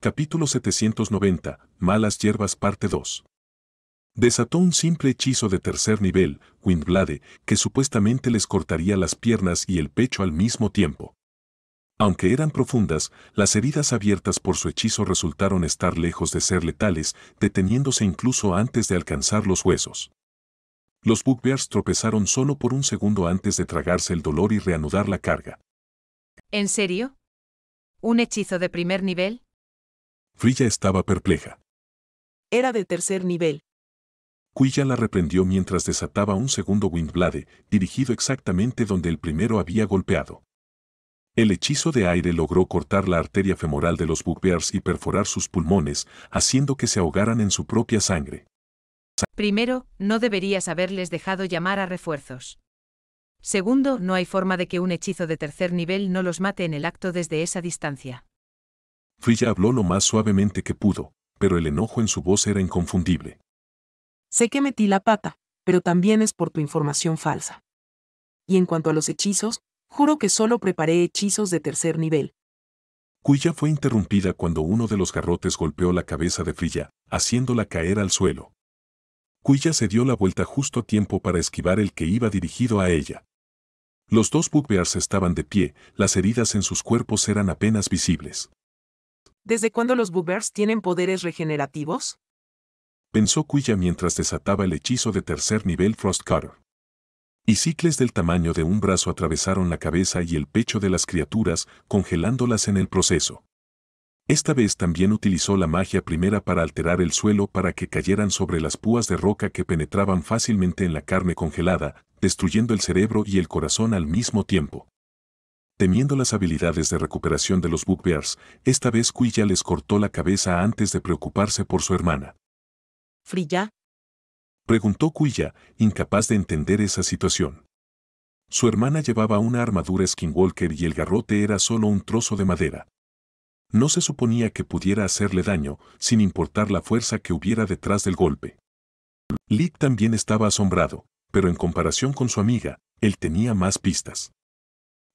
Capítulo 790, Malas hierbas parte 2. Desató un simple hechizo de tercer nivel, Windblade, que supuestamente les cortaría las piernas y el pecho al mismo tiempo. Aunque eran profundas, las heridas abiertas por su hechizo resultaron estar lejos de ser letales, deteniéndose incluso antes de alcanzar los huesos. Los Bugbears tropezaron solo por un segundo antes de tragarse el dolor y reanudar la carga. ¿En serio? ¿Un hechizo de primer nivel? Frilla estaba perpleja. Era de tercer nivel. Quilla la reprendió mientras desataba un segundo Windblade, dirigido exactamente donde el primero había golpeado. El hechizo de aire logró cortar la arteria femoral de los Bugbears y perforar sus pulmones, haciendo que se ahogaran en su propia sangre. Primero, no deberías haberles dejado llamar a refuerzos. Segundo, no hay forma de que un hechizo de tercer nivel no los mate en el acto desde esa distancia. Frilla habló lo más suavemente que pudo, pero el enojo en su voz era inconfundible. Sé que metí la pata, pero también es por tu información falsa. Y en cuanto a los hechizos, juro que solo preparé hechizos de tercer nivel. Quilla fue interrumpida cuando uno de los garrotes golpeó la cabeza de Frilla, haciéndola caer al suelo. Quilla se dio la vuelta justo a tiempo para esquivar el que iba dirigido a ella. Los dos Bugbears estaban de pie, las heridas en sus cuerpos eran apenas visibles. ¿Desde cuándo los Bugbears tienen poderes regenerativos? Pensó Quilla mientras desataba el hechizo de tercer nivel Frostcutter. Hicicles del tamaño de un brazo atravesaron la cabeza y el pecho de las criaturas, congelándolas en el proceso. Esta vez también utilizó la magia primera para alterar el suelo para que cayeran sobre las púas de roca que penetraban fácilmente en la carne congelada, destruyendo el cerebro y el corazón al mismo tiempo. Temiendo las habilidades de recuperación de los Bugbears, esta vez Quilla les cortó la cabeza antes de preocuparse por su hermana. ¿Frilla? Preguntó Quilla, incapaz de entender esa situación. Su hermana llevaba una armadura Skinwalker y el garrote era solo un trozo de madera. No se suponía que pudiera hacerle daño, sin importar la fuerza que hubiera detrás del golpe. Lick también estaba asombrado, pero en comparación con su amiga, él tenía más pistas.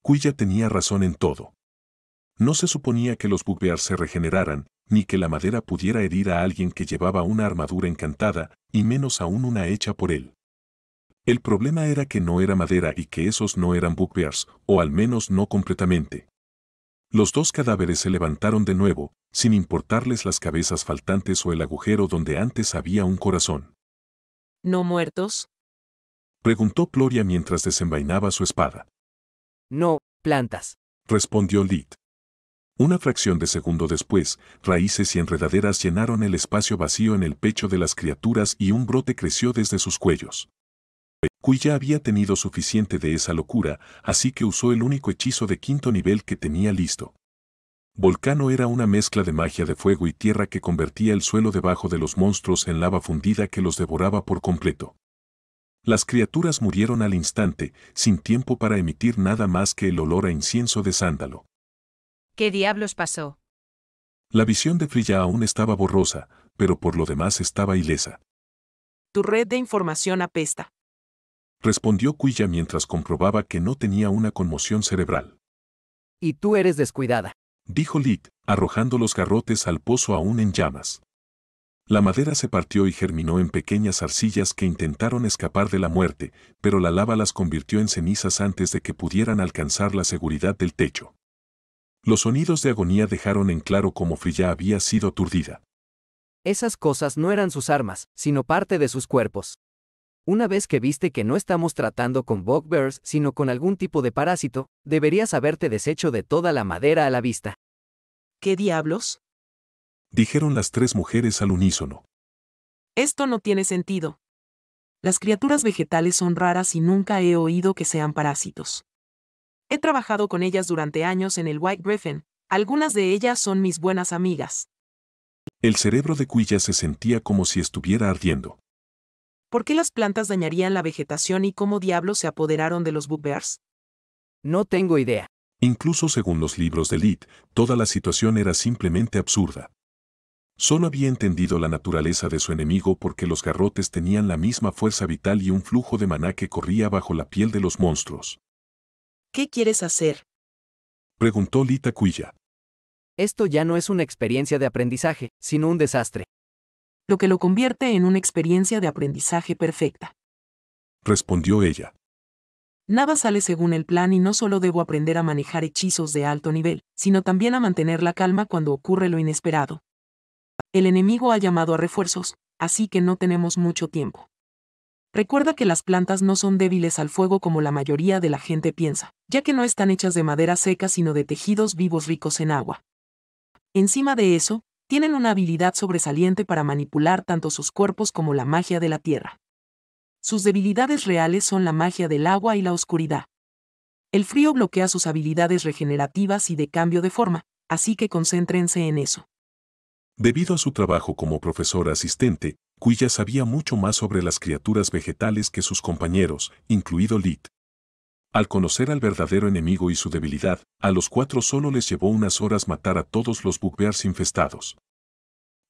Quilla tenía razón en todo. No se suponía que los Bugbears se regeneraran, ni que la madera pudiera herir a alguien que llevaba una armadura encantada, y menos aún una hecha por él. El problema era que no era madera y que esos no eran Bugbears, o al menos no completamente. Los dos cadáveres se levantaron de nuevo, sin importarles las cabezas faltantes o el agujero donde antes había un corazón. ¿No muertos? Preguntó Ploria mientras desenvainaba su espada. No, plantas. Respondió Lit. Una fracción de segundo después, raíces y enredaderas llenaron el espacio vacío en el pecho de las criaturas y un brote creció desde sus cuellos. Quilla había tenido suficiente de esa locura, así que usó el único hechizo de quinto nivel que tenía listo. Volcano era una mezcla de magia de fuego y tierra que convertía el suelo debajo de los monstruos en lava fundida que los devoraba por completo. Las criaturas murieron al instante, sin tiempo para emitir nada más que el olor a incienso de sándalo. ¿Qué diablos pasó? La visión de Frilla aún estaba borrosa, pero por lo demás estaba ilesa. Tu red de información apesta. Respondió Quilla mientras comprobaba que no tenía una conmoción cerebral. Y tú eres descuidada. Dijo Lit, arrojando los garrotes al pozo aún en llamas. La madera se partió y germinó en pequeñas arcillas que intentaron escapar de la muerte, pero la lava las convirtió en cenizas antes de que pudieran alcanzar la seguridad del techo. Los sonidos de agonía dejaron en claro cómo Frilla había sido aturdida. Esas cosas no eran sus armas, sino parte de sus cuerpos. Una vez que viste que no estamos tratando con Bugbears sino con algún tipo de parásito, deberías haberte deshecho de toda la madera a la vista. ¿Qué diablos? Dijeron las tres mujeres al unísono. Esto no tiene sentido. Las criaturas vegetales son raras y nunca he oído que sean parásitos. He trabajado con ellas durante años en el White Griffin, algunas de ellas son mis buenas amigas. El cerebro de Quilla se sentía como si estuviera ardiendo. ¿Por qué las plantas dañarían la vegetación y cómo diablos se apoderaron de los Bugbears? No tengo idea. Incluso según los libros de Lit, toda la situación era simplemente absurda. Solo había entendido la naturaleza de su enemigo porque los garrotes tenían la misma fuerza vital y un flujo de maná que corría bajo la piel de los monstruos. ¿Qué quieres hacer? Preguntó Lit a Quilla. Esto ya no es una experiencia de aprendizaje, sino un desastre. Lo que lo convierte en una experiencia de aprendizaje perfecta. Respondió ella. Nada sale según el plan y no solo debo aprender a manejar hechizos de alto nivel, sino también a mantener la calma cuando ocurre lo inesperado. El enemigo ha llamado a refuerzos, así que no tenemos mucho tiempo. Recuerda que las plantas no son débiles al fuego como la mayoría de la gente piensa, ya que no están hechas de madera seca sino de tejidos vivos ricos en agua. Encima de eso, tienen una habilidad sobresaliente para manipular tanto sus cuerpos como la magia de la tierra. Sus debilidades reales son la magia del agua y la oscuridad. El frío bloquea sus habilidades regenerativas y de cambio de forma, así que concéntrense en eso. Debido a su trabajo como profesora asistente, Quilla sabía mucho más sobre las criaturas vegetales que sus compañeros, incluido Lit. Al conocer al verdadero enemigo y su debilidad, a los 4 solo les llevó unas horas matar a todos los bugbears infestados.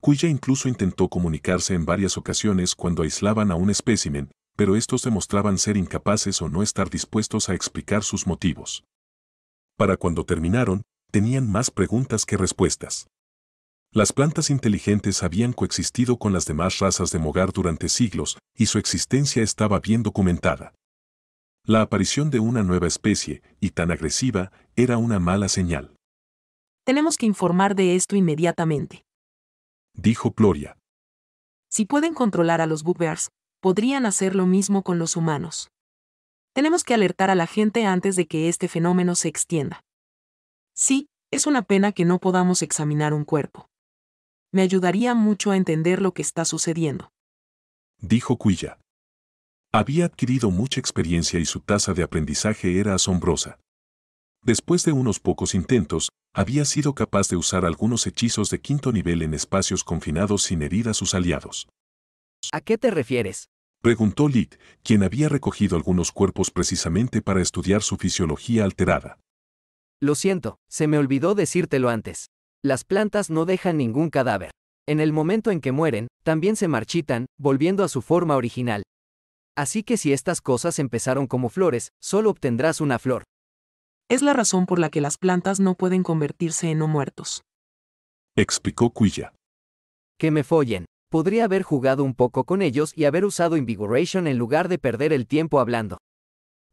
Quilla incluso intentó comunicarse en varias ocasiones cuando aislaban a un espécimen, pero estos demostraban ser incapaces o no estar dispuestos a explicar sus motivos. Para cuando terminaron, tenían más preguntas que respuestas. Las plantas inteligentes habían coexistido con las demás razas de Mogar durante siglos, y su existencia estaba bien documentada. La aparición de una nueva especie, y tan agresiva, era una mala señal. Tenemos que informar de esto inmediatamente. Dijo Ploria. Si pueden controlar a los bugbears, podrían hacer lo mismo con los humanos. Tenemos que alertar a la gente antes de que este fenómeno se extienda. Sí, es una pena que no podamos examinar un cuerpo. Me ayudaría mucho a entender lo que está sucediendo. Dijo Quilla. Había adquirido mucha experiencia y su tasa de aprendizaje era asombrosa. Después de unos pocos intentos, había sido capaz de usar algunos hechizos de 5º nivel en espacios confinados sin herir a sus aliados. ¿A qué te refieres? Preguntó Lit, quien había recogido algunos cuerpos precisamente para estudiar su fisiología alterada. Lo siento, se me olvidó decírtelo antes. Las plantas no dejan ningún cadáver. En el momento en que mueren, también se marchitan, volviendo a su forma original. Así que si estas cosas empezaron como flores, solo obtendrás una flor. Es la razón por la que las plantas no pueden convertirse en no muertos. Explicó Quilla. Que me follen. Podría haber jugado un poco con ellos y haber usado Invigoration en lugar de perder el tiempo hablando.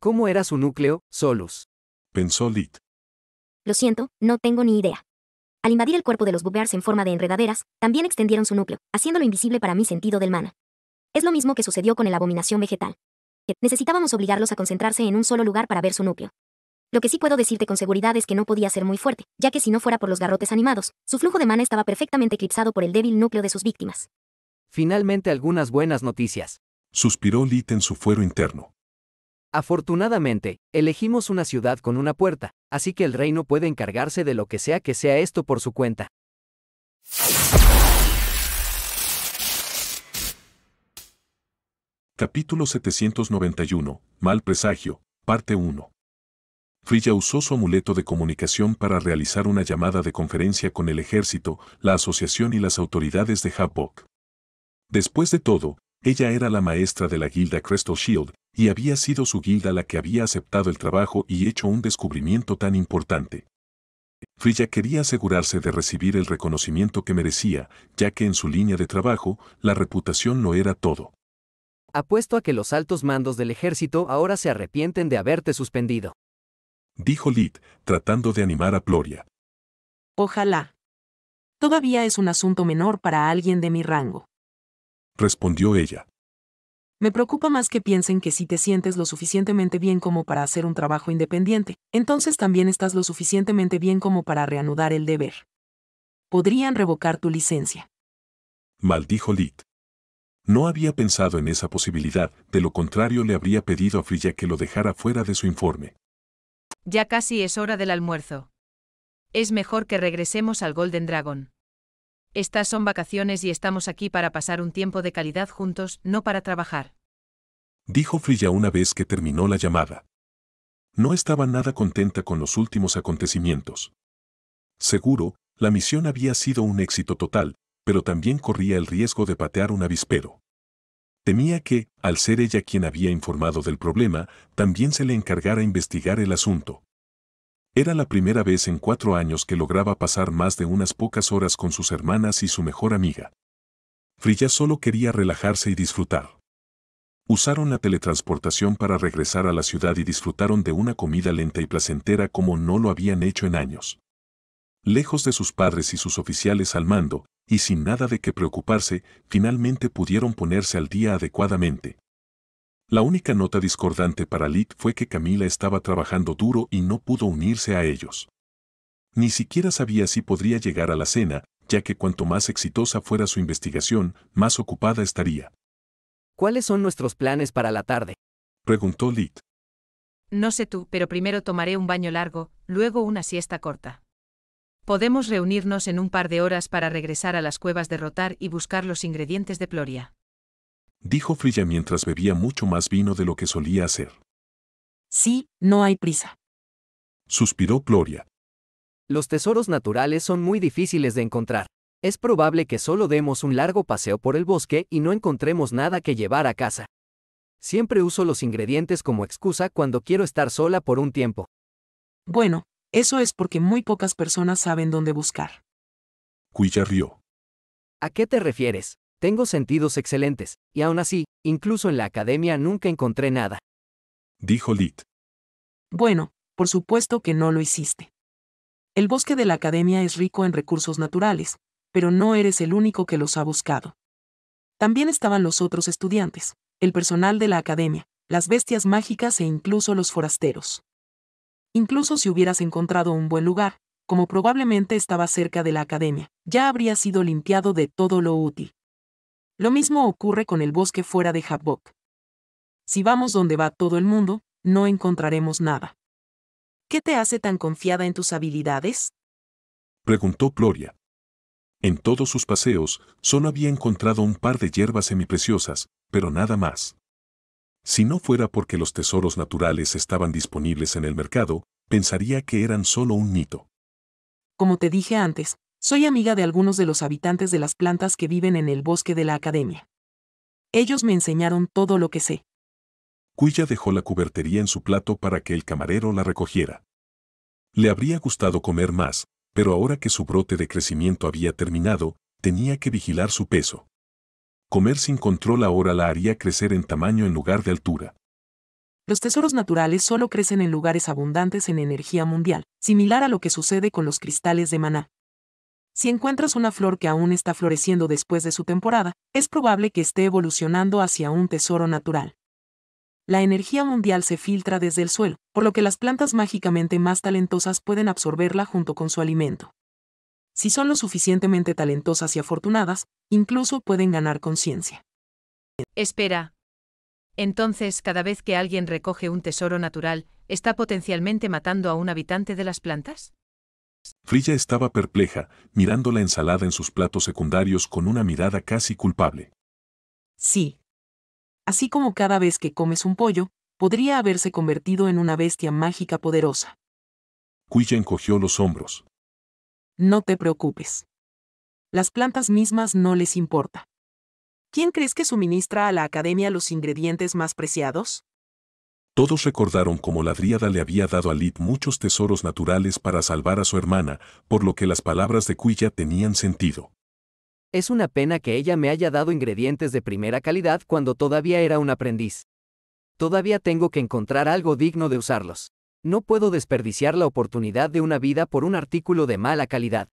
¿Cómo era su núcleo, Solus? Pensó Lit. Lo siento, no tengo ni idea. Al invadir el cuerpo de los bugbears en forma de enredaderas, también extendieron su núcleo, haciéndolo invisible para mi sentido del mana. Es lo mismo que sucedió con el abominación vegetal. Necesitábamos obligarlos a concentrarse en un solo lugar para ver su núcleo. Lo que sí puedo decirte con seguridad es que no podía ser muy fuerte, ya que si no fuera por los garrotes animados, su flujo de mana estaba perfectamente eclipsado por el débil núcleo de sus víctimas. Finalmente algunas buenas noticias. Suspiró Lit en su fuero interno. Afortunadamente, elegimos una ciudad con una puerta, así que el reino puede encargarse de lo que sea esto por su cuenta. Capítulo 791, Mal presagio, parte 1. Frilla usó su amuleto de comunicación para realizar una llamada de conferencia con el ejército, la asociación y las autoridades de Havok. Después de todo, ella era la maestra de la guilda Crystal Shield, y había sido su guilda la que había aceptado el trabajo y hecho un descubrimiento tan importante. Frilla quería asegurarse de recibir el reconocimiento que merecía, ya que en su línea de trabajo, la reputación lo era todo. Apuesto a que los altos mandos del ejército ahora se arrepienten de haberte suspendido. Dijo Lit, tratando de animar a Ploria. Ojalá. Todavía es un asunto menor para alguien de mi rango. Respondió ella. Me preocupa más que piensen que si te sientes lo suficientemente bien como para hacer un trabajo independiente, entonces también estás lo suficientemente bien como para reanudar el deber. Podrían revocar tu licencia. Maldijo Lit. No había pensado en esa posibilidad, de lo contrario le habría pedido a Frilla que lo dejara fuera de su informe. Ya casi es hora del almuerzo. Es mejor que regresemos al Golden Dragon. Estas son vacaciones y estamos aquí para pasar un tiempo de calidad juntos, no para trabajar. Dijo Frilla una vez que terminó la llamada. No estaba nada contenta con los últimos acontecimientos. Seguro, la misión había sido un éxito total, pero también corría el riesgo de patear un avispero. Temía que, al ser ella quien había informado del problema, también se le encargara investigar el asunto. Era la primera vez en 4 años que lograba pasar más de unas pocas horas con sus hermanas y su mejor amiga. Frilla solo quería relajarse y disfrutar. Usaron la teletransportación para regresar a la ciudad y disfrutaron de una comida lenta y placentera como no lo habían hecho en años. Lejos de sus padres y sus oficiales al mando, y sin nada de qué preocuparse, finalmente pudieron ponerse al día adecuadamente. La única nota discordante para Lid fue que Camila estaba trabajando duro y no pudo unirse a ellos. Ni siquiera sabía si podría llegar a la cena, ya que cuanto más exitosa fuera su investigación, más ocupada estaría. ¿Cuáles son nuestros planes para la tarde? Preguntó Lid. No sé tú, pero primero tomaré un baño largo, luego una siesta corta. Podemos reunirnos en un par de horas para regresar a las cuevas de Rotar y buscar los ingredientes de Ploria. Dijo Frilla mientras bebía mucho más vino de lo que solía hacer. Sí, no hay prisa. Suspiró Ploria. Los tesoros naturales son muy difíciles de encontrar. Es probable que solo demos un largo paseo por el bosque y no encontremos nada que llevar a casa. Siempre uso los ingredientes como excusa cuando quiero estar sola por un tiempo. Bueno, eso es porque muy pocas personas saben dónde buscar. Quilla rió. ¿A qué te refieres? Tengo sentidos excelentes, y aún así, incluso en la academia nunca encontré nada. Dijo Lid. Bueno, por supuesto que no lo hiciste. El bosque de la academia es rico en recursos naturales, pero no eres el único que los ha buscado. También estaban los otros estudiantes, el personal de la academia, las bestias mágicas e incluso los forasteros. Incluso si hubieras encontrado un buen lugar, como probablemente estaba cerca de la academia, ya habría sido limpiado de todo lo útil. Lo mismo ocurre con el bosque fuera de Habok. Si vamos donde va todo el mundo, no encontraremos nada. ¿Qué te hace tan confiada en tus habilidades? Preguntó Ploria. En todos sus paseos, solo había encontrado un par de hierbas semipreciosas, pero nada más. Si no fuera porque los tesoros naturales estaban disponibles en el mercado, pensaría que eran solo un mito. Como te dije antes, soy amiga de algunos de los habitantes de las plantas que viven en el bosque de la academia. Ellos me enseñaron todo lo que sé. Quilla dejó la cubertería en su plato para que el camarero la recogiera. Le habría gustado comer más, pero ahora que su brote de crecimiento había terminado, tenía que vigilar su peso. Comer sin control ahora la haría crecer en tamaño en lugar de altura. Los tesoros naturales solo crecen en lugares abundantes en energía mundial, similar a lo que sucede con los cristales de maná. Si encuentras una flor que aún está floreciendo después de su temporada, es probable que esté evolucionando hacia un tesoro natural. La energía mundial se filtra desde el suelo, por lo que las plantas mágicamente más talentosas pueden absorberla junto con su alimento. Si son lo suficientemente talentosas y afortunadas, incluso pueden ganar conciencia. Espera. Entonces, cada vez que alguien recoge un tesoro natural, ¿está potencialmente matando a un habitante de las plantas? Frilla estaba perpleja, mirando la ensalada en sus platos secundarios con una mirada casi culpable. Sí. Así como cada vez que comes un pollo, podría haberse convertido en una bestia mágica poderosa. Quilla encogió los hombros. No te preocupes. Las plantas mismas no les importa. ¿Quién crees que suministra a la academia los ingredientes más preciados? Todos recordaron cómo la dríada le había dado a Lid muchos tesoros naturales para salvar a su hermana, por lo que las palabras de Quilla tenían sentido. Es una pena que ella me haya dado ingredientes de primera calidad cuando todavía era un aprendiz. Todavía tengo que encontrar algo digno de usarlos. No puedo desperdiciar la oportunidad de una vida por un artículo de mala calidad.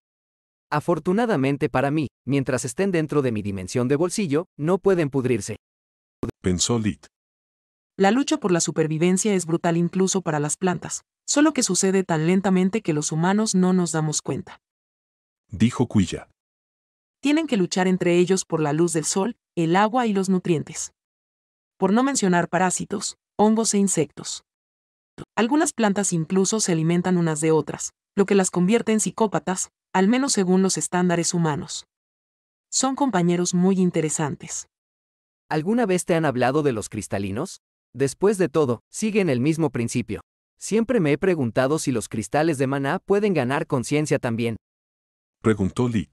Afortunadamente para mí, mientras estén dentro de mi dimensión de bolsillo, no pueden pudrirse. Pensó Lid. La lucha por la supervivencia es brutal incluso para las plantas, solo que sucede tan lentamente que los humanos no nos damos cuenta. Dijo Quilla. Tienen que luchar entre ellos por la luz del sol, el agua y los nutrientes. Por no mencionar parásitos, hongos e insectos. Algunas plantas incluso se alimentan unas de otras, lo que las convierte en psicópatas, al menos según los estándares humanos. Son compañeros muy interesantes. ¿Alguna vez te han hablado de los cristalinos? Después de todo, siguen el mismo principio. Siempre me he preguntado si los cristales de maná pueden ganar conciencia también. Preguntó Lid.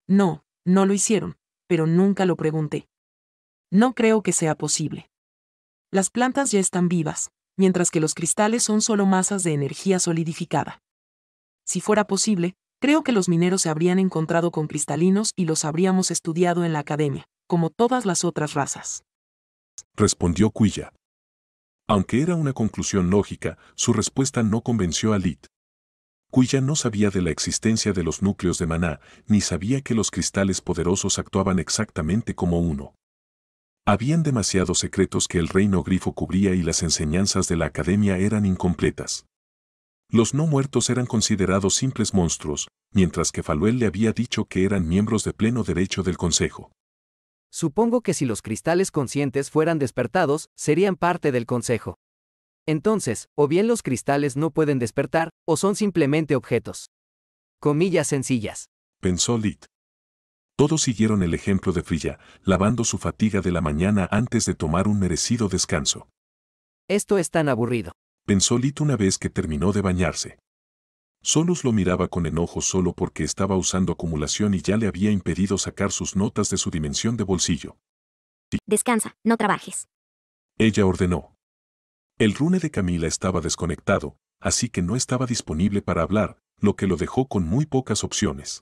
No, no lo hicieron, pero nunca lo pregunté. No creo que sea posible. Las plantas ya están vivas, mientras que los cristales son solo masas de energía solidificada. Si fuera posible, creo que los mineros se habrían encontrado con cristalinos y los habríamos estudiado en la academia, como todas las otras razas. Respondió Quilla. Aunque era una conclusión lógica, su respuesta no convenció a Lit. Quilla no sabía de la existencia de los núcleos de maná, ni sabía que los cristales poderosos actuaban exactamente como uno. Habían demasiados secretos que el reino grifo cubría y las enseñanzas de la academia eran incompletas. Los no muertos eran considerados simples monstruos, mientras que Faluel le había dicho que eran miembros de pleno derecho del consejo. Supongo que si los cristales conscientes fueran despertados, serían parte del consejo. Entonces, o bien los cristales no pueden despertar, o son simplemente objetos. Comillas sencillas. Pensó Lit. Todos siguieron el ejemplo de Frilla, lavando su fatiga de la mañana antes de tomar un merecido descanso. Esto es tan aburrido. Pensó Lit una vez que terminó de bañarse. Solus lo miraba con enojo solo porque estaba usando acumulación y ya le había impedido sacar sus notas de su dimensión de bolsillo. Descansa, no trabajes. Ella ordenó. El rune de Camila estaba desconectado, así que no estaba disponible para hablar, lo que lo dejó con muy pocas opciones.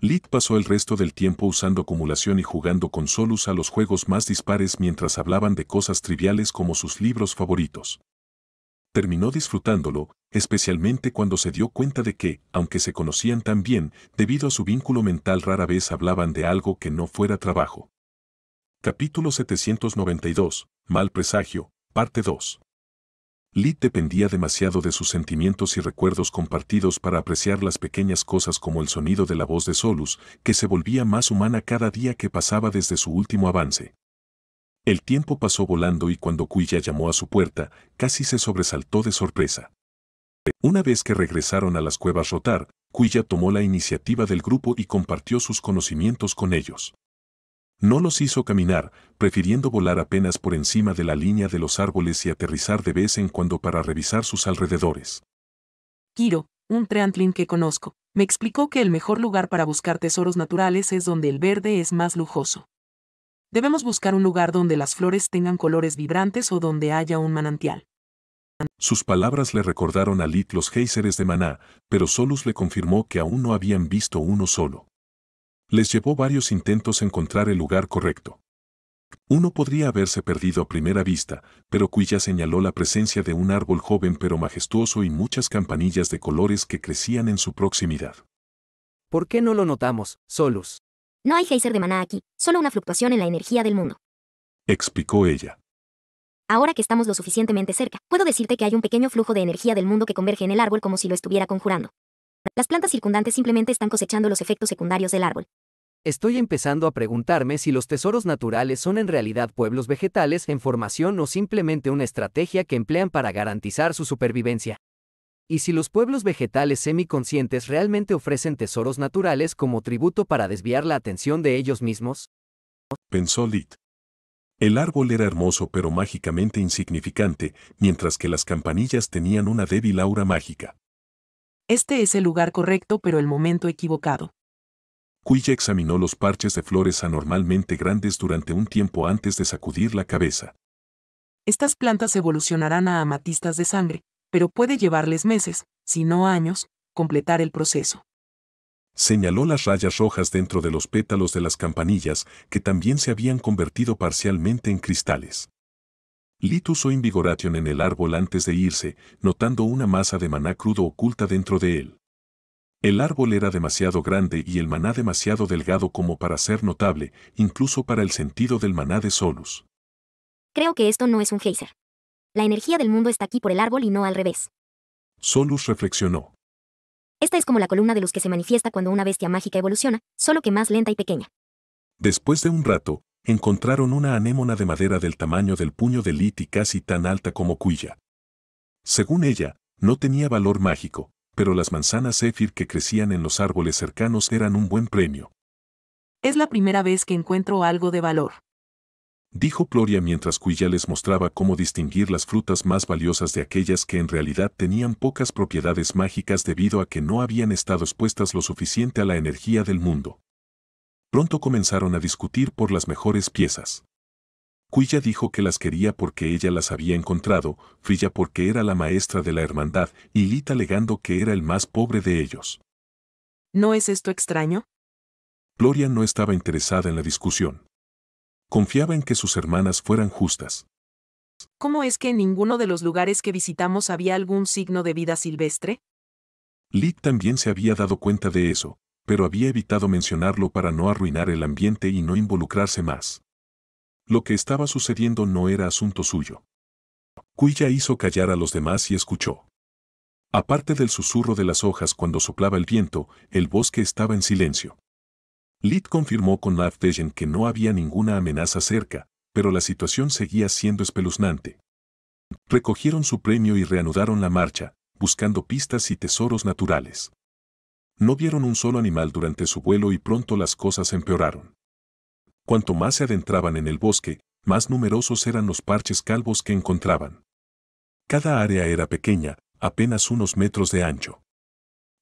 Lit pasó el resto del tiempo usando acumulación y jugando con Solus a los juegos más dispares mientras hablaban de cosas triviales como sus libros favoritos. Terminó disfrutándolo, especialmente cuando se dio cuenta de que, aunque se conocían tan bien, debido a su vínculo mental rara vez hablaban de algo que no fuera trabajo. Capítulo 792, Mal presagio, parte 2. Lit dependía demasiado de sus sentimientos y recuerdos compartidos para apreciar las pequeñas cosas como el sonido de la voz de Solus, que se volvía más humana cada día que pasaba desde su último avance. El tiempo pasó volando y cuando Quilla llamó a su puerta, casi se sobresaltó de sorpresa. Una vez que regresaron a las cuevas Rotar, Quilla tomó la iniciativa del grupo y compartió sus conocimientos con ellos. No los hizo caminar, prefiriendo volar apenas por encima de la línea de los árboles y aterrizar de vez en cuando para revisar sus alrededores. Kiro, un Treantlin que conozco, me explicó que el mejor lugar para buscar tesoros naturales es donde el verde es más lujoso. Debemos buscar un lugar donde las flores tengan colores vibrantes o donde haya un manantial. Sus palabras le recordaron a Lit los géiseres de Maná, pero Solus le confirmó que aún no habían visto uno solo. Les llevó varios intentos encontrar el lugar correcto. Uno podría haberse perdido a primera vista, pero Quilla señaló la presencia de un árbol joven pero majestuoso y muchas campanillas de colores que crecían en su proximidad. ¿Por qué no lo notamos, Solus? No hay geyser de maná aquí, solo una fluctuación en la energía del mundo. Explicó ella. Ahora que estamos lo suficientemente cerca, puedo decirte que hay un pequeño flujo de energía del mundo que converge en el árbol como si lo estuviera conjurando. Las plantas circundantes simplemente están cosechando los efectos secundarios del árbol. Estoy empezando a preguntarme si los tesoros naturales son en realidad pueblos vegetales en formación o simplemente una estrategia que emplean para garantizar su supervivencia. Y si los pueblos vegetales semiconscientes realmente ofrecen tesoros naturales como tributo para desviar la atención de ellos mismos. Pensó Lit. El árbol era hermoso pero mágicamente insignificante, mientras que las campanillas tenían una débil aura mágica. Este es el lugar correcto pero el momento equivocado. Quilla examinó los parches de flores anormalmente grandes durante un tiempo antes de sacudir la cabeza. Estas plantas evolucionarán a amatistas de sangre, pero puede llevarles meses, si no años, completar el proceso. Señaló las rayas rojas dentro de los pétalos de las campanillas, que también se habían convertido parcialmente en cristales. Lit usó Invigoration en el árbol antes de irse, notando una masa de maná crudo oculta dentro de él. El árbol era demasiado grande y el maná demasiado delgado como para ser notable, incluso para el sentido del maná de Solus. Creo que esto no es un geyser. La energía del mundo está aquí por el árbol y no al revés. Solus reflexionó. Esta es como la columna de luz que se manifiesta cuando una bestia mágica evoluciona, solo que más lenta y pequeña. Después de un rato, encontraron una anémona de madera del tamaño del puño de Lit y casi tan alta como Quilla. Según ella, no tenía valor mágico, pero las manzanas Zephyr que crecían en los árboles cercanos eran un buen premio. Es la primera vez que encuentro algo de valor, dijo Gloria mientras Quilla les mostraba cómo distinguir las frutas más valiosas de aquellas que en realidad tenían pocas propiedades mágicas debido a que no habían estado expuestas lo suficiente a la energía del mundo. Pronto comenzaron a discutir por las mejores piezas. Quilla dijo que las quería porque ella las había encontrado, Frilla porque era la maestra de la hermandad y Lit alegando que era el más pobre de ellos. ¿No es esto extraño? Gloria no estaba interesada en la discusión. Confiaba en que sus hermanas fueran justas. ¿Cómo es que en ninguno de los lugares que visitamos había algún signo de vida silvestre? Lit también se había dado cuenta de eso, pero había evitado mencionarlo para no arruinar el ambiente y no involucrarse más. Lo que estaba sucediendo no era asunto suyo. Quilla hizo callar a los demás y escuchó. Aparte del susurro de las hojas cuando soplaba el viento, el bosque estaba en silencio. Lit confirmó con Laugh Vision que no había ninguna amenaza cerca, pero la situación seguía siendo espeluznante. Recogieron su premio y reanudaron la marcha, buscando pistas y tesoros naturales. No vieron un solo animal durante su vuelo y pronto las cosas empeoraron. Cuanto más se adentraban en el bosque, más numerosos eran los parches calvos que encontraban. Cada área era pequeña, apenas unos metros de ancho.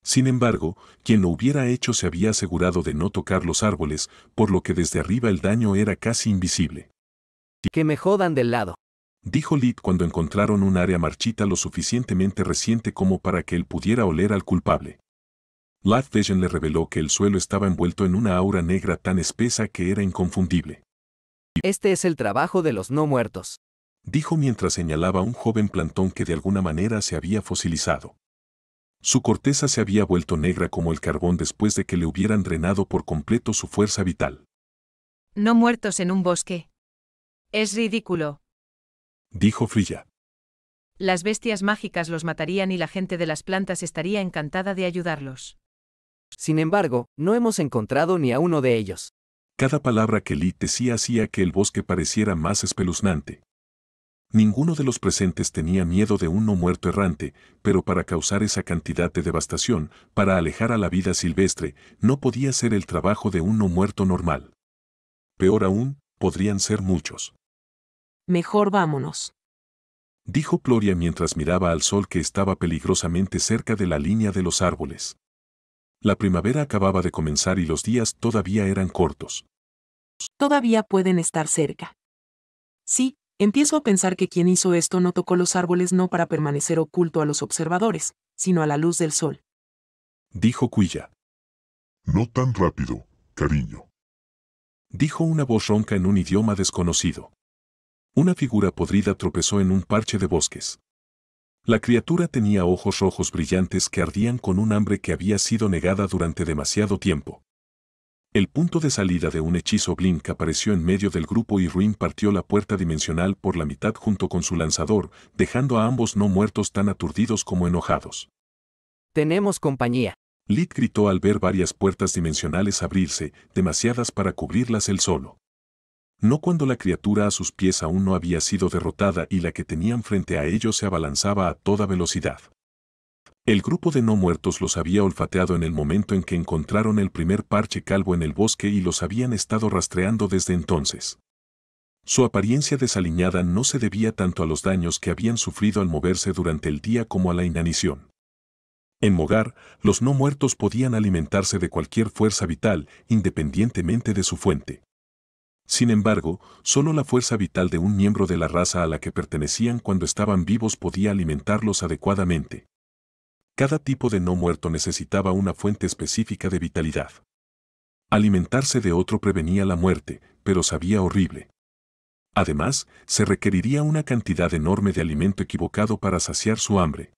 Sin embargo, quien lo hubiera hecho se había asegurado de no tocar los árboles, por lo que desde arriba el daño era casi invisible. Que me jodan del lado. Dijo Lit cuando encontraron un área marchita lo suficientemente reciente como para que él pudiera oler al culpable. Laugh Vision le reveló que el suelo estaba envuelto en una aura negra tan espesa que era inconfundible. Este es el trabajo de los no muertos. Dijo mientras señalaba un joven plantón que de alguna manera se había fosilizado. Su corteza se había vuelto negra como el carbón después de que le hubieran drenado por completo su fuerza vital. No muertos en un bosque. Es ridículo. Dijo Frilla. Las bestias mágicas los matarían y la gente de las plantas estaría encantada de ayudarlos. Sin embargo, no hemos encontrado ni a uno de ellos. Cada palabra que Lit decía hacía que el bosque pareciera más espeluznante. Ninguno de los presentes tenía miedo de un no muerto errante, pero para causar esa cantidad de devastación, para alejar a la vida silvestre, no podía ser el trabajo de un no muerto normal. Peor aún, podrían ser muchos. Mejor vámonos. Dijo Gloria mientras miraba al sol que estaba peligrosamente cerca de la línea de los árboles. La primavera acababa de comenzar y los días todavía eran cortos. Todavía pueden estar cerca. Sí, empiezo a pensar que quien hizo esto no tocó los árboles no para permanecer oculto a los observadores, sino a la luz del sol. Dijo Quilla. No tan rápido, cariño. Dijo una voz ronca en un idioma desconocido. Una figura podrida tropezó en un parche de bosques. La criatura tenía ojos rojos brillantes que ardían con un hambre que había sido negada durante demasiado tiempo. El punto de salida de un hechizo Blink apareció en medio del grupo y Ruin partió la puerta dimensional por la mitad junto con su lanzador, dejando a ambos no muertos tan aturdidos como enojados. Tenemos compañía. Lit gritó al ver varias puertas dimensionales abrirse, demasiadas para cubrirlas él solo. No cuando la criatura a sus pies aún no había sido derrotada y la que tenían frente a ellos se abalanzaba a toda velocidad. El grupo de no muertos los había olfateado en el momento en que encontraron el primer parche calvo en el bosque y los habían estado rastreando desde entonces. Su apariencia desaliñada no se debía tanto a los daños que habían sufrido al moverse durante el día como a la inanición. En Mogar, los no muertos podían alimentarse de cualquier fuerza vital, independientemente de su fuente. Sin embargo, solo la fuerza vital de un miembro de la raza a la que pertenecían cuando estaban vivos podía alimentarlos adecuadamente. Cada tipo de no muerto necesitaba una fuente específica de vitalidad. Alimentarse de otro prevenía la muerte, pero sabía horrible. Además, se requeriría una cantidad enorme de alimento equivocado para saciar su hambre.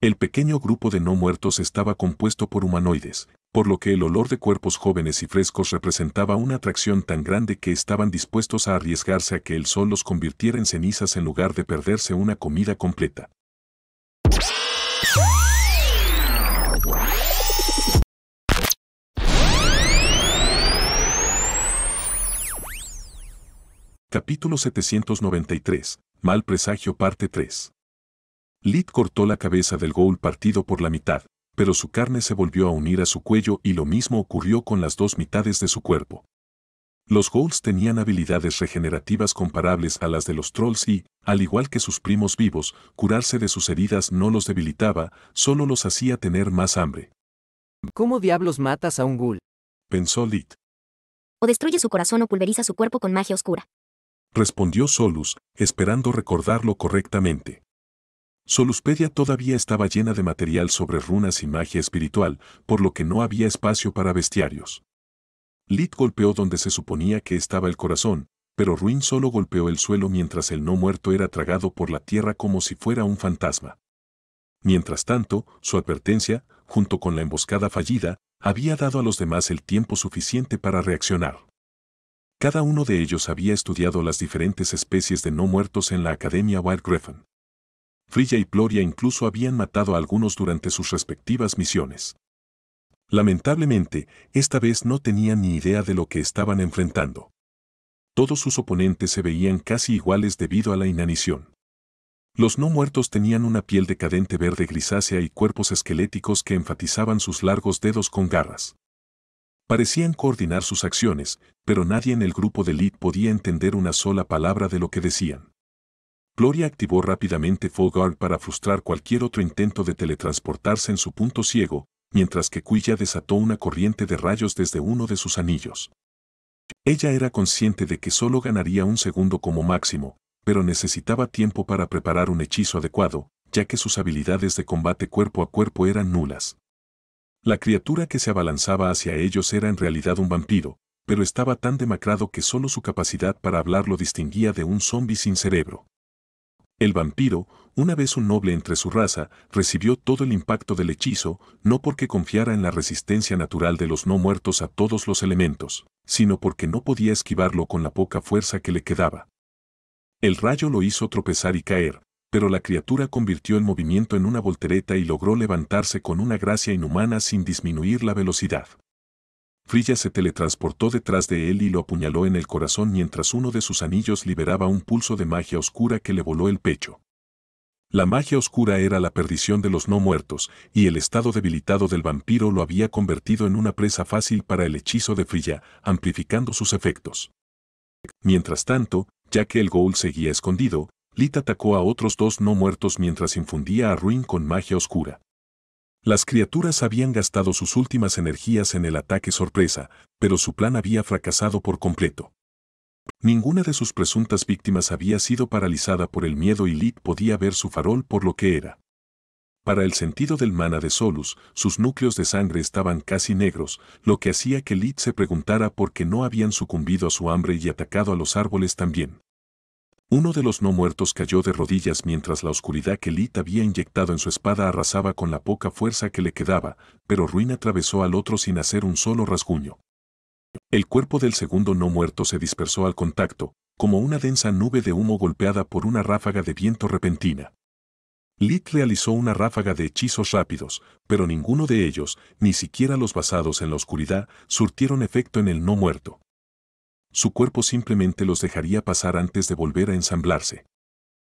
El pequeño grupo de no muertos estaba compuesto por humanoides, por lo que el olor de cuerpos jóvenes y frescos representaba una atracción tan grande que estaban dispuestos a arriesgarse a que el sol los convirtiera en cenizas en lugar de perderse una comida completa. Capítulo 793. Mal presagio parte 3. Lit cortó la cabeza del ghoul partido por la mitad, pero su carne se volvió a unir a su cuello y lo mismo ocurrió con las dos mitades de su cuerpo. Los ghouls tenían habilidades regenerativas comparables a las de los trolls y, al igual que sus primos vivos, curarse de sus heridas no los debilitaba, solo los hacía tener más hambre. ¿Cómo diablos matas a un ghoul? Pensó Lit. O destruye su corazón o pulveriza su cuerpo con magia oscura. respondió Solus, esperando recordarlo correctamente. Soluspedia todavía estaba llena de material sobre runas y magia espiritual, por lo que no había espacio para bestiarios. Lit golpeó donde se suponía que estaba el corazón, pero Ruin solo golpeó el suelo mientras el no muerto era tragado por la tierra como si fuera un fantasma. Mientras tanto, su advertencia, junto con la emboscada fallida, había dado a los demás el tiempo suficiente para reaccionar. Cada uno de ellos había estudiado las diferentes especies de no muertos en la Academia White Griffin. Frilla y Ploria incluso habían matado a algunos durante sus respectivas misiones. Lamentablemente, esta vez no tenían ni idea de lo que estaban enfrentando. Todos sus oponentes se veían casi iguales debido a la inanición. Los no muertos tenían una piel decadente verde grisácea y cuerpos esqueléticos que enfatizaban sus largos dedos con garras. Parecían coordinar sus acciones, pero nadie en el grupo de Lit podía entender una sola palabra de lo que decían. Ploria activó rápidamente Full Guard para frustrar cualquier otro intento de teletransportarse en su punto ciego, mientras que Quilla desató una corriente de rayos desde uno de sus anillos. Ella era consciente de que solo ganaría un segundo como máximo, pero necesitaba tiempo para preparar un hechizo adecuado, ya que sus habilidades de combate cuerpo a cuerpo eran nulas. La criatura que se abalanzaba hacia ellos era en realidad un vampiro, pero estaba tan demacrado que solo su capacidad para hablar lo distinguía de un zombi sin cerebro. El vampiro, una vez un noble entre su raza, recibió todo el impacto del hechizo, no porque confiara en la resistencia natural de los no muertos a todos los elementos, sino porque no podía esquivarlo con la poca fuerza que le quedaba. El rayo lo hizo tropezar y caer, pero la criatura convirtió el movimiento en una voltereta y logró levantarse con una gracia inhumana sin disminuir la velocidad. Frilla se teletransportó detrás de él y lo apuñaló en el corazón mientras uno de sus anillos liberaba un pulso de magia oscura que le voló el pecho. La magia oscura era la perdición de los no muertos, y el estado debilitado del vampiro lo había convertido en una presa fácil para el hechizo de Frilla, amplificando sus efectos. Mientras tanto, ya que el ghoul seguía escondido, Lit atacó a otros dos no muertos mientras infundía a Ruin con magia oscura. Las criaturas habían gastado sus últimas energías en el ataque sorpresa, pero su plan había fracasado por completo. Ninguna de sus presuntas víctimas había sido paralizada por el miedo y Lit podía ver su farol por lo que era. Para el sentido del mana de Solus, sus núcleos de sangre estaban casi negros, lo que hacía que Lit se preguntara por qué no habían sucumbido a su hambre y atacado a los árboles también. Uno de los no muertos cayó de rodillas mientras la oscuridad que Lit había inyectado en su espada arrasaba con la poca fuerza que le quedaba, pero Ruin atravesó al otro sin hacer un solo rasguño. El cuerpo del segundo no muerto se dispersó al contacto, como una densa nube de humo golpeada por una ráfaga de viento repentina. Lit realizó una ráfaga de hechizos rápidos, pero ninguno de ellos, ni siquiera los basados en la oscuridad, surtieron efecto en el no muerto. Su cuerpo simplemente los dejaría pasar antes de volver a ensamblarse.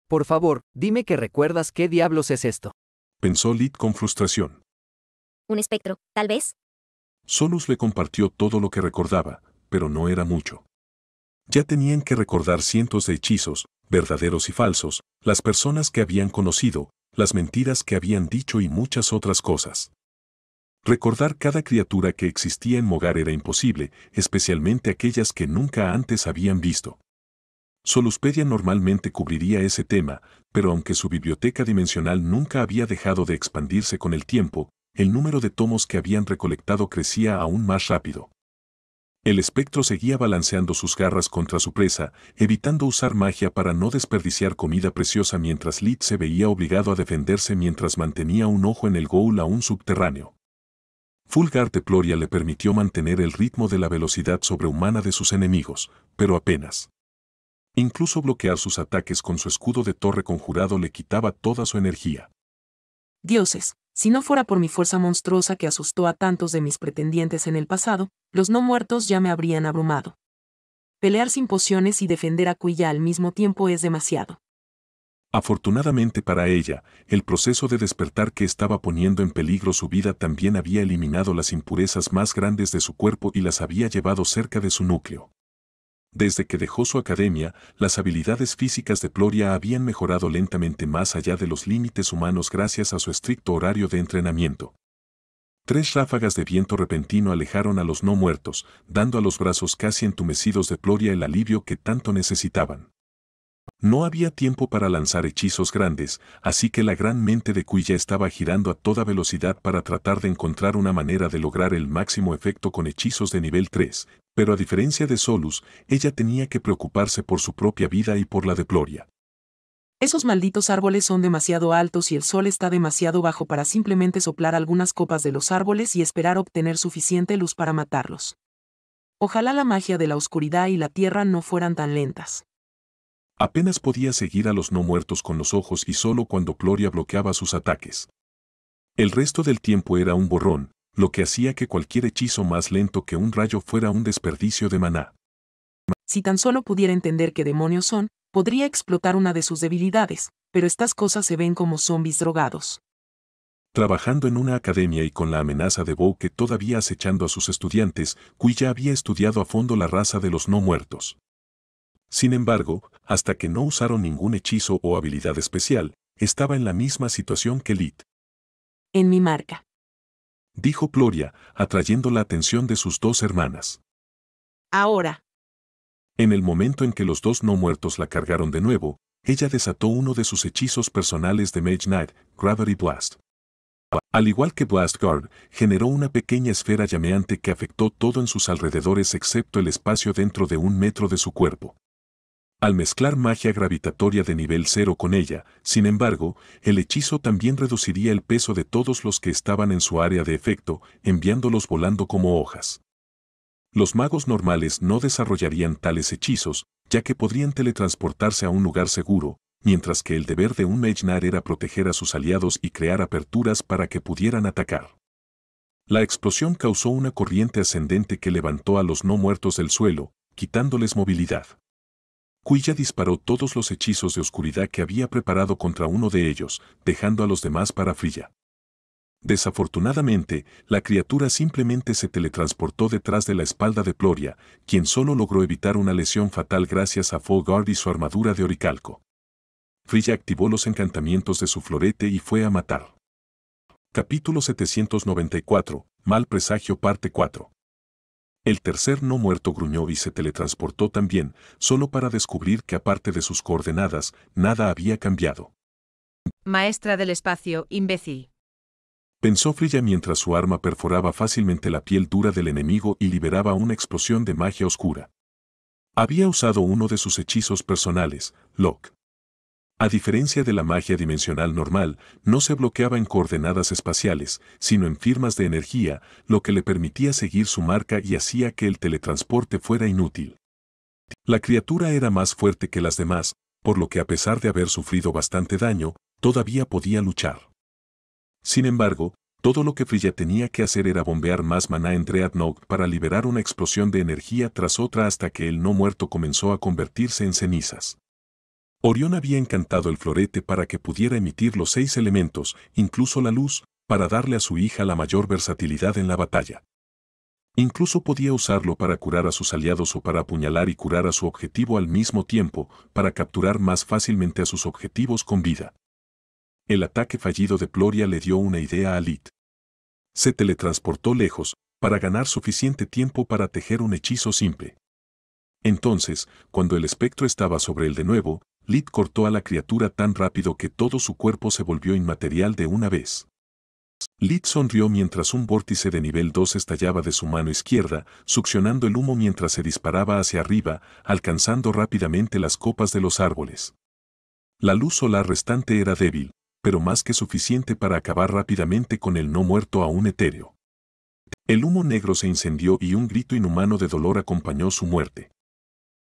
Por favor, dime que recuerdas qué diablos es esto. Pensó Lit con frustración. Un espectro, tal vez. Solus le compartió todo lo que recordaba, pero no era mucho. Ya tenían que recordar cientos de hechizos, verdaderos y falsos, las personas que habían conocido, las mentiras que habían dicho y muchas otras cosas. Recordar cada criatura que existía en Mogar era imposible, especialmente aquellas que nunca antes habían visto. Soluspedia normalmente cubriría ese tema, pero aunque su biblioteca dimensional nunca había dejado de expandirse con el tiempo, el número de tomos que habían recolectado crecía aún más rápido. El espectro seguía balanceando sus garras contra su presa, evitando usar magia para no desperdiciar comida preciosa mientras Lit se veía obligado a defenderse mientras mantenía un ojo en el ghoul aún subterráneo. Fulgar de Ploria le permitió mantener el ritmo de la velocidad sobrehumana de sus enemigos, pero apenas. Incluso bloquear sus ataques con su escudo de torre conjurado le quitaba toda su energía. Dioses, si no fuera por mi fuerza monstruosa que asustó a tantos de mis pretendientes en el pasado, los no muertos ya me habrían abrumado. Pelear sin pociones y defender a Quilla al mismo tiempo es demasiado. Afortunadamente para ella, el proceso de despertar que estaba poniendo en peligro su vida también había eliminado las impurezas más grandes de su cuerpo y las había llevado cerca de su núcleo. Desde que dejó su academia, las habilidades físicas de Ploria habían mejorado lentamente más allá de los límites humanos gracias a su estricto horario de entrenamiento. 3 ráfagas de viento repentino alejaron a los no muertos, dando a los brazos casi entumecidos de Ploria el alivio que tanto necesitaban. No había tiempo para lanzar hechizos grandes, así que la gran mente de Quilla estaba girando a toda velocidad para tratar de encontrar una manera de lograr el máximo efecto con hechizos de nivel 3, pero a diferencia de Solus, ella tenía que preocuparse por su propia vida y por la de Ploria. Esos malditos árboles son demasiado altos y el sol está demasiado bajo para simplemente soplar algunas copas de los árboles y esperar obtener suficiente luz para matarlos. Ojalá la magia de la oscuridad y la tierra no fueran tan lentas. Apenas podía seguir a los no muertos con los ojos y solo cuando Ploria bloqueaba sus ataques. El resto del tiempo era un borrón, lo que hacía que cualquier hechizo más lento que un rayo fuera un desperdicio de maná. Si tan solo pudiera entender qué demonios son, podría explotar una de sus debilidades, pero estas cosas se ven como zombies drogados. Trabajando en una academia y con la amenaza de Bow todavía acechando a sus estudiantes, Quilla había estudiado a fondo la raza de los no muertos. Sin embargo, hasta que no usaron ningún hechizo o habilidad especial, estaba en la misma situación que Lit. En mi marca, Dijo Ploria, atrayendo la atención de sus 2 hermanas. ahora, En el momento en que los 2 no muertos la cargaron de nuevo, ella desató uno de sus hechizos personales de Mage Knight, Gravity Blast. Al igual que Blast Guard, generó una pequeña esfera llameante que afectó todo en sus alrededores excepto el espacio dentro de 1 metro de su cuerpo. Al mezclar magia gravitatoria de nivel 0 con ella, sin embargo, el hechizo también reduciría el peso de todos los que estaban en su área de efecto, enviándolos volando como hojas. Los magos normales no desarrollarían tales hechizos, ya que podrían teletransportarse a un lugar seguro, mientras que el deber de un Mage Knight era proteger a sus aliados y crear aperturas para que pudieran atacar. La explosión causó una corriente ascendente que levantó a los no muertos del suelo, quitándoles movilidad. Quilla disparó todos los hechizos de oscuridad que había preparado contra uno de ellos, dejando a los demás para Frilla. Desafortunadamente, la criatura simplemente se teletransportó detrás de la espalda de Ploria, quien solo logró evitar una lesión fatal gracias a Fall Guard y su armadura de oricalco. Frilla activó los encantamientos de su florete y fue a matar. Capítulo 794, Mal presagio parte 4. El tercer no muerto gruñó y se teletransportó también, solo para descubrir que aparte de sus coordenadas, nada había cambiado. Maestra del espacio, imbécil. Pensó Frilla mientras su arma perforaba fácilmente la piel dura del enemigo y liberaba una explosión de magia oscura. Había usado uno de sus hechizos personales, Lock. A diferencia de la magia dimensional normal, no se bloqueaba en coordenadas espaciales, sino en firmas de energía, lo que le permitía seguir su marca y hacía que el teletransporte fuera inútil. La criatura era más fuerte que las demás, por lo que a pesar de haber sufrido bastante daño, todavía podía luchar. Sin embargo, todo lo que Frilla tenía que hacer era bombear más maná en Dreadnought para liberar una explosión de energía tras otra hasta que el no muerto comenzó a convertirse en cenizas. Orión había encantado el florete para que pudiera emitir los 6 elementos, incluso la luz, para darle a su hija la mayor versatilidad en la batalla. Incluso podía usarlo para curar a sus aliados o para apuñalar y curar a su objetivo al mismo tiempo, para capturar más fácilmente a sus objetivos con vida. El ataque fallido de Ploria le dio una idea a Lit. Se teletransportó lejos, para ganar suficiente tiempo para tejer un hechizo simple. Entonces, cuando el espectro estaba sobre él de nuevo, Lit cortó a la criatura tan rápido que todo su cuerpo se volvió inmaterial de una vez. Lit sonrió mientras un vórtice de nivel 2 estallaba de su mano izquierda, succionando el humo mientras se disparaba hacia arriba, alcanzando rápidamente las copas de los árboles. La luz solar restante era débil, pero más que suficiente para acabar rápidamente con el no muerto aún etéreo. El humo negro se incendió y un grito inhumano de dolor acompañó su muerte.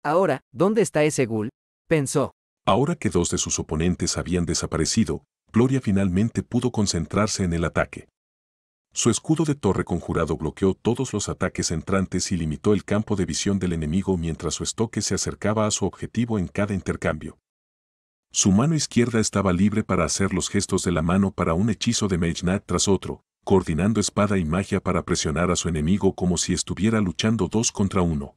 Ahora, ¿dónde está ese ghoul? Pensó. Ahora que 2 de sus oponentes habían desaparecido, Ploria finalmente pudo concentrarse en el ataque. Su escudo de torre conjurado bloqueó todos los ataques entrantes y limitó el campo de visión del enemigo mientras su estoque se acercaba a su objetivo en cada intercambio. Su mano izquierda estaba libre para hacer los gestos de la mano para un hechizo de Mage Knight tras otro, coordinando espada y magia para presionar a su enemigo como si estuviera luchando 2 contra 1.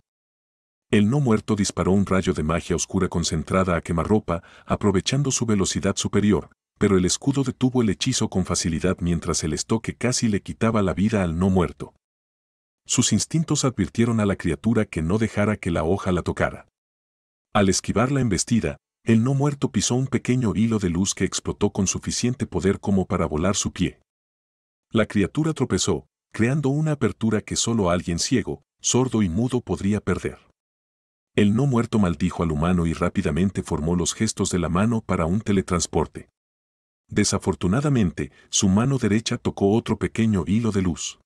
El no muerto disparó un rayo de magia oscura concentrada a quemarropa, aprovechando su velocidad superior, pero el escudo detuvo el hechizo con facilidad mientras el estoque casi le quitaba la vida al no muerto. Sus instintos advirtieron a la criatura que no dejara que la hoja la tocara. Al esquivar la embestida, el no muerto pisó un pequeño hilo de luz que explotó con suficiente poder como para volar su pie. La criatura tropezó, creando una apertura que solo alguien ciego, sordo y mudo podría perder. El no muerto maldijo al humano y rápidamente formó los gestos de la mano para un teletransporte. Desafortunadamente, su mano derecha tocó otro pequeño hilo de luz.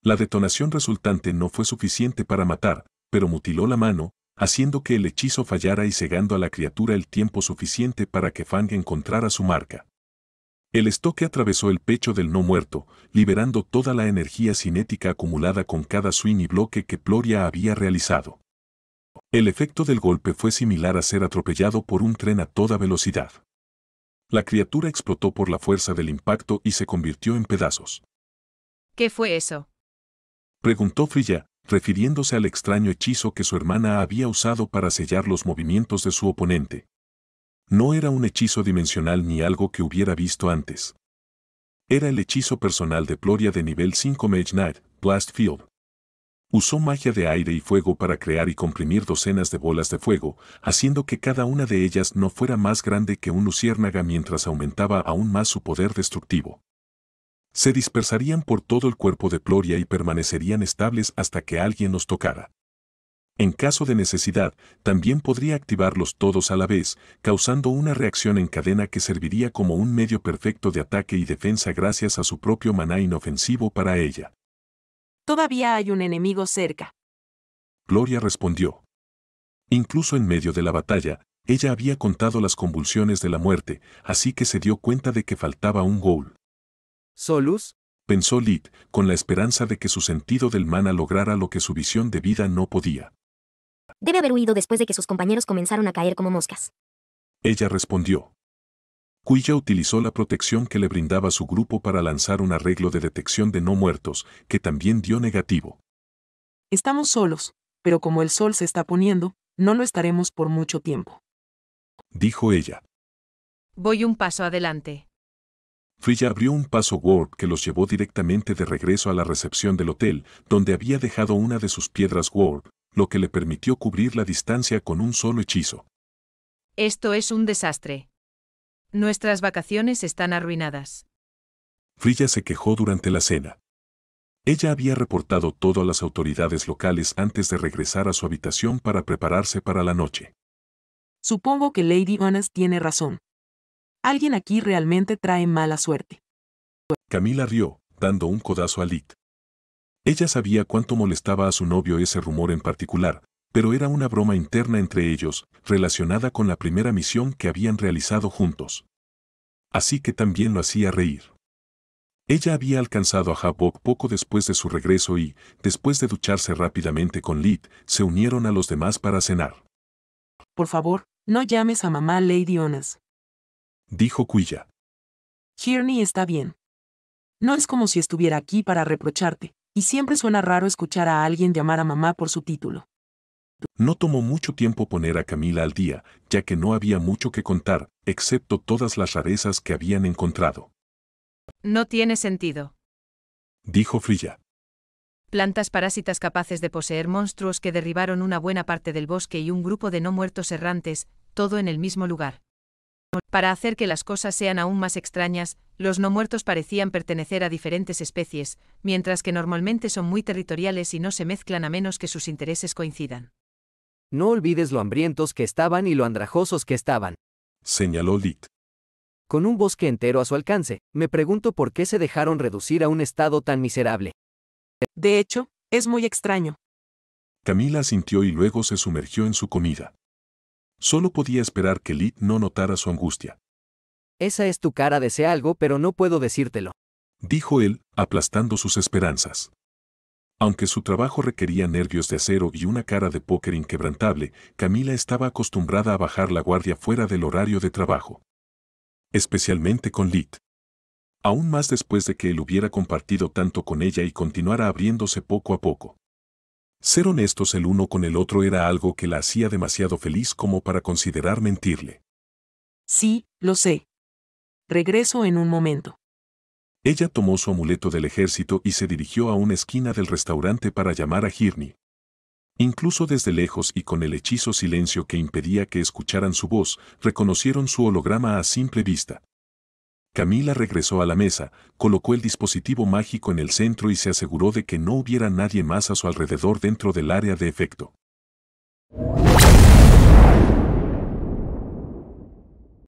La detonación resultante no fue suficiente para matar, pero mutiló la mano, haciendo que el hechizo fallara y cegando a la criatura el tiempo suficiente para que Fang encontrara su marca. El estoque atravesó el pecho del no muerto, liberando toda la energía cinética acumulada con cada swing y bloque que Ploria había realizado. El efecto del golpe fue similar a ser atropellado por un tren a toda velocidad. La criatura explotó por la fuerza del impacto y se convirtió en pedazos. ¿Qué fue eso? Preguntó Freya, refiriéndose al extraño hechizo que su hermana había usado para sellar los movimientos de su oponente. No era un hechizo dimensional ni algo que hubiera visto antes. Era el hechizo personal de Ploria de nivel 5 Mage Knight, Blast Field. Usó magia de aire y fuego para crear y comprimir docenas de bolas de fuego, haciendo que cada una de ellas no fuera más grande que un luciérnaga mientras aumentaba aún más su poder destructivo. Se dispersarían por todo el cuerpo de Ploria y permanecerían estables hasta que alguien los tocara. En caso de necesidad, también podría activarlos todos a la vez, causando una reacción en cadena que serviría como un medio perfecto de ataque y defensa gracias a su propio maná inofensivo para ella. Todavía hay un enemigo cerca. Ploria respondió. Incluso en medio de la batalla, ella había contado las convulsiones de la muerte, así que se dio cuenta de que faltaba un ghoul. ¿Solus? Pensó Lid, con la esperanza de que su sentido del mana lograra lo que su visión de vida no podía. Debe haber huido después de que sus compañeros comenzaron a caer como moscas. Ella respondió. Kuya utilizó la protección que le brindaba su grupo para lanzar un arreglo de detección de no muertos, que también dio negativo. Estamos solos, pero como el sol se está poniendo, no lo estaremos por mucho tiempo. Dijo ella. Voy un paso adelante. Freya abrió un paso warp que los llevó directamente de regreso a la recepción del hotel, donde había dejado una de sus piedras warp, lo que le permitió cubrir la distancia con un solo hechizo. Esto es un desastre. Nuestras vacaciones están arruinadas. Freya se quejó durante la cena. Ella había reportado todo a las autoridades locales antes de regresar a su habitación para prepararse para la noche. Supongo que Lady Honest tiene razón. Alguien aquí realmente trae mala suerte. Camila rió, dando un codazo a Lid. Ella sabía cuánto molestaba a su novio ese rumor en particular, pero era una broma interna entre ellos, relacionada con la primera misión que habían realizado juntos. Así que también lo hacía reír. Ella había alcanzado a Havok poco después de su regreso y, después de ducharse rápidamente con Lid, se unieron a los demás para cenar. Por favor, no llames a mamá Lady Honest. Dijo Kuya. Kearney está bien. No es como si estuviera aquí para reprocharte, y siempre suena raro escuchar a alguien llamar a mamá por su título. No tomó mucho tiempo poner a Camila al día, ya que no había mucho que contar, excepto todas las rarezas que habían encontrado. No tiene sentido. Dijo Freya. Plantas parásitas capaces de poseer monstruos que derribaron una buena parte del bosque y un grupo de no muertos errantes, todo en el mismo lugar. Para hacer que las cosas sean aún más extrañas, los no muertos parecían pertenecer a diferentes especies, mientras que normalmente son muy territoriales y no se mezclan a menos que sus intereses coincidan. No olvides lo hambrientos que estaban y lo andrajosos que estaban. Señaló Lid. Con un bosque entero a su alcance, me pregunto por qué se dejaron reducir a un estado tan miserable. De hecho, es muy extraño. Camila asintió y luego se sumergió en su comida. Solo podía esperar que Lid no notara su angustia. Esa es tu cara, desea algo, pero no puedo decírtelo. Dijo él, aplastando sus esperanzas. Aunque su trabajo requería nervios de acero y una cara de póker inquebrantable, Camila estaba acostumbrada a bajar la guardia fuera del horario de trabajo. Especialmente con Lid. Aún más después de que él hubiera compartido tanto con ella y continuara abriéndose poco a poco. Ser honestos el uno con el otro era algo que la hacía demasiado feliz como para considerar mentirle. Sí, lo sé. regreso en un momento. Ella tomó su amuleto del ejército y se dirigió a una esquina del restaurante para llamar a Hirni. Incluso desde lejos y con el hechizo silencio que impedía que escucharan su voz, reconocieron su holograma a simple vista. Camila regresó a la mesa, colocó el dispositivo mágico en el centro y se aseguró de que no hubiera nadie más a su alrededor dentro del área de efecto.